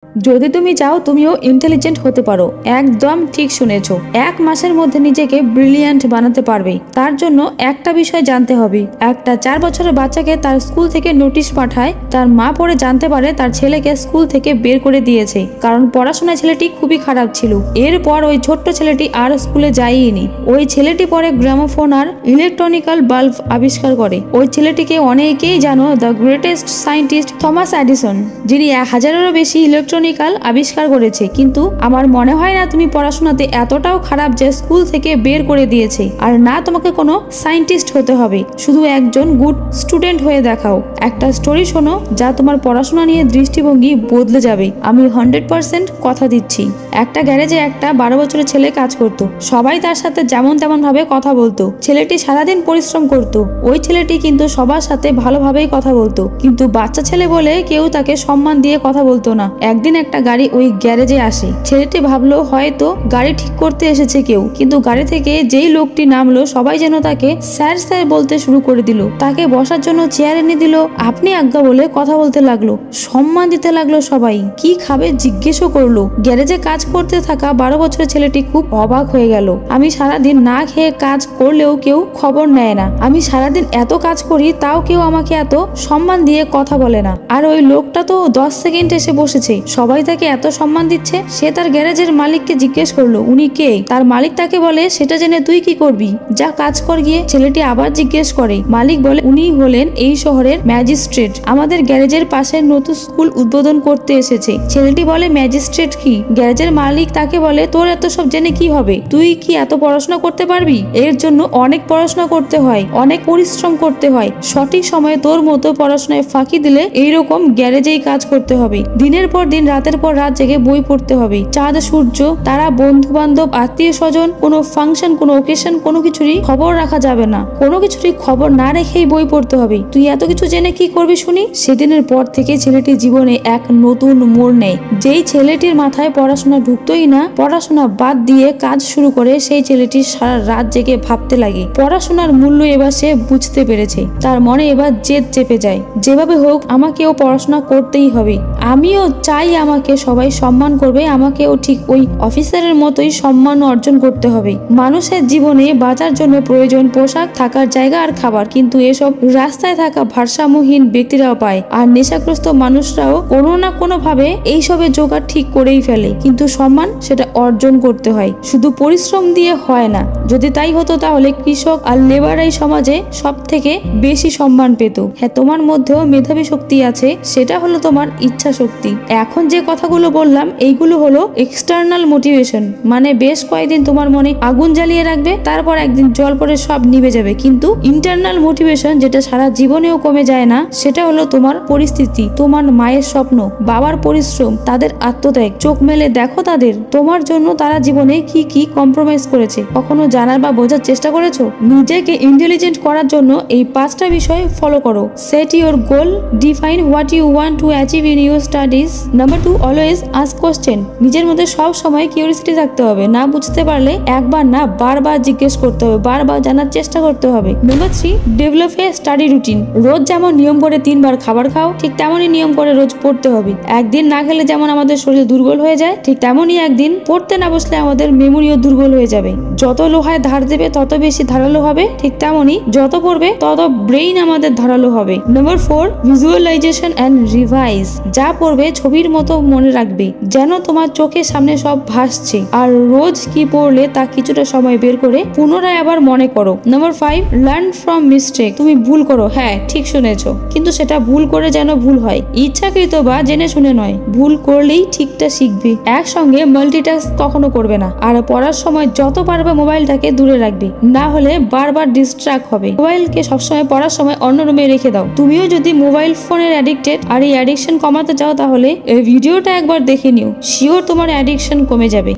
যদি তুমি চাও তুমিও ইন্টেলিজেন্ট হতে পারো, একদম ঠিক শুনেছো। 1 মাসের মধ্যে নিজেকে ব্রিলিয়ান্ট বানাতে পারবে। তার জন্য একটা বিষয় জানতে হবে। একটা 4 বছরের বাচ্চাকে তার স্কুল থেকে নোটিশ পাঠায়, তার মা পড়ে জানতে পারে তার ছেলেকে স্কুল থেকে বের করে দিয়েছে, কারণ পড়াশোনায় ছেলেটি খুবই খারাপ ছিল। এরপর ওই ছোট্ট ছেলেটি আর স্কুলে যায়নি। ওই ছেলেটি পরে গ্রামোফোন আর ইলেকট্রনিক্যাল বাল্ব আবিষ্কার করে। ওই ছেলেটিকে অনেকেই জানো the greatest scientist Thomas Edison, যিনি 1000-এরও বেশি ইলেকট্রনিক্যাল আবিষ্কার করেছে। কিন্তু আমার মনে হয় না তুমি পড়াশোনাতে এতটাও খারাপ যে স্কুল থেকে বের করে দিয়েছে। আর না তোমাকে কোনো সায়েন্টিস্ট হতে হবে, শুধু একজন গুড স্টুডেন্ট হয়ে দেখাও। একটা স্টোরি শোনো যা তোমার পড়াশোনা নিয়ে দৃষ্টিভঙ্গি বদলে যাবে, আমি 100% কথা দিচ্ছি। একটা গ্যারেজে একটা 12 বছরের ছেলে কাজ করত। সবাই তার সাথে যেমন তেমন ভাবে কথা বলতো। ছেলেটি সারাদিন পরিশ্রম করত। ওই ছেলেটি কিন্তু সবার সাথে ভালোভাবেই কথা বলতো, কিন্তু বাচ্চা ছেলে বলে কেউ তাকে সম্মান দিয়ে কথা বলতো না। একদিন একটা গাড়ি ওই গ্যারেজে আসে। ছেলেটি ভাবলো হয়তো গাড়ি ঠিক করতে এসেছে কেউ, কিন্তু গাড়ি থেকে যেই লোকটি নামলো সবাই যেন তাকে স্যার স্যার বলতে শুরু করে দিল। তাকে বসার জন্য চেয়ার এনে দিল। আপনি আজ্ঞা বলে কথা বলতে লাগলো, সম্মান দিতে লাগলো। সবাই কি খাবে জিজ্ঞেসও করলো। গ্যারেজে কাজ করতে থাকা 12 বছরের ছেলেটি খুব অবাক হয়ে গেল। আমি সারাদিন না খেয়ে কাজ করলেও কেউ খবর নেয় না। আমি সারাদিন এত কাজ করি তাও কেউ আমাকে এত সম্মান দিয়ে কথা বলে না। আর ওই লোকটা তো 10 সেকেন্ড এসে বসেছে, সবাই তাকে এত সম্মান দিচ্ছে। সে তার গ্যারেজের মালিককে জিজ্ঞেস করলো উনি কে। তার মালিক তাকে বলে সেটা জেনে তুই কি করবি, যা কাজ কর গিয়ে। ছেলেটি আবার জিজ্ঞেস করে। মালিক বলে উনি হলেন এই শহরের ম্যাজিস্ট্রেট, আমাদের গ্যারেজের পাশে নতুন স্কুল উদ্বোধন করতে এসেছে। ছেলেটি বলে ম্যাজিস্ট্রেট কি? গ্যারেজের মালিক তাকে বলে তোর এত সব জেনে কি হবে, তুই কি এত পড়াশোনা করতে পারবি? এর জন্য অনেক পড়াশোনা করতে হয়, অনেক পরিশ্রম করতে হয়। সঠিক সময়ে তোর মতো পড়াশোনায় ফাঁকি দিলে এইরকম গ্যারেজেই কাজ করতে হবে। দিনের পর দিন রাতের পর রাত জেগে বই পড়তে হবে। চাঁদ সূর্য তারা বন্ধু বান্ধব আত্মীয় স্বজন কোনো ফাংশন কোনো ওকেশন কোনো কিছুরই খবর রাখা যাবে না। কোনো কিছুরই খবর না রেখেই বই পড়তে হবে। তুই এত কিছু জেনে কি করবি শুনি? সেদিনের পর থেকে ছেলেটির জীবনে এক নতুন মোড় নেয়। যেই ছেলেটির মাথায় পড়াশোনা ঢুকতোই না, পড়াশোনা বাদ দিয়ে কাজ শুরু করে, সেই ছেলেটি সারা রাত জেগে ভাবতে লাগে। পড়াশোনার মূল্য এবার সে বুঝতে পেরেছে। তার মনে এবার জেদ চেপে যায়, যেভাবে হোক আমাকেও পড়াশোনা করতেই হবে। আমিও চাই আমাকে সবাই সম্মান করবে, আমাকেও ঠিক ওই অফিসারের মতোই সম্মান অর্জন করতে হবে। মানুষের জীবনে বাঁচার জন্য প্রয়োজন পোশাক, থাকার জায়গা আর খাবার, কিন্তু এসব রাস্তায় থাকা ভারসাম্যহীন ব্যক্তিরাও পায়। আর নেশাগ্রস্ত মানুষরাও কোনো না কোনো ভাবে এইসবের জোগাড় ঠিক করেই ফেলে। কিন্তু সম্মান সেটা অর্জন করতে হয়, শুধু পরিশ্রম দিয়ে হয় না। যদি তাই হতো তাহলে কৃষক আর লেবারাই সমাজে সব থেকে বেশি সম্মান পেত। হ্যাঁ, তোমার মধ্যেও মেধাবী শক্তি আছে, সেটা হলো তোমার ইচ্ছা শক্তি। এখন যে কথাগুলো বললাম এইগুলো হলো এক্সটার্নাল মোটিভেশন, মানে বেশ কয়েকদিন তোমার মনে আগুন জ্বালিয়ে রাখবে, তারপর একদিন জল পরে সব নিভে যাবে। কিন্তু ইন্টারনাল মোটিভেশন যেটা সারা জীবনেও কমে যায় না, সেটা হলো তোমার পরিস্থিতি, তোমার মায়ের স্বপ্ন, বাবার পরিশ্রম, তাদের আত্মত্যাগ। চোখ মেলে দেখো তাদের, তোমার জন্য তারা জীবনে কি কি কম্প্রোমাইজ করেছে। কখনো জানার বা বোঝার চেষ্টা করেছো? নিজেকে ইন্টেলিজেন্ট করার জন্য এই 5টা বিষয় ফলো করো। Set your goal, define what you want to achieve in your studies. Number 2, always ask question. নিজের মধ্যে সব সময় কিউরিওসিটি থাকতে হবে। না বুঝতে পারলে একবার না বারবার জিজ্ঞেস করতে হবে, বারবার জানার চেষ্টা করতে হবে। Number 3, develop a study routine. রোজ যেমন নিয়ম করে 3 বার খাবার খাও, ঠিক তেমনই নিয়ম করে রোজ পড়তে হবে। একদিন না খেলে যেমন আমাদের শরীর দুর্বল হয়ে যায়, ঠিক তেমনই একদিন পড়তে না বসলে আমাদের মেমোরিও দুর্বল হয়ে যাবে। যত লোহায় ধার দেবে তত বেশি ধারালো হবে, ঠিক তেমনই যত পড়বে তত ব্রেইন আমাদের ধারালো হবে। Number 4, visualization and revise. যা পড়বে ছবির মতো মনে রাখবে, যেন তোমার চোখের সামনে সব ভাসছে। আর রোজ কি পড়লে তা কিছুটা সময় বের করে পুনরায় আবার মনে করো। Number 5, learn from mistake. তুমি ভুল করো, হ্যাঁ ঠিক শুনেছো, কিন্তু সেটা ভুল করে যেন ভুল হয়, ইচ্ছাকৃত বা জেনে শুনে নয়। ভুল করলেই ঠিকটা শিখবে। একসঙ্গে মাল্টিটাস্ক কখনো করবে না। আর পড়ার সময় যত পারবে মোবাইলটাকে দূরে রাখবে, না হলে বারবার ডিস্ট্রাক্ট হবে। মোবাইলকে সবসময় পড়ার সময় অন্য রুমে রেখে দাও। তুমিও যদি মোবাইল ফোনের অ্যাডিক্টেড আর এই অ্যাডিকশন কমাতে চাও তাহলে এই ভিডিওটা একবার দেখে নিও, শিওর তোমার অ্যাডিকশন কমে যাবে।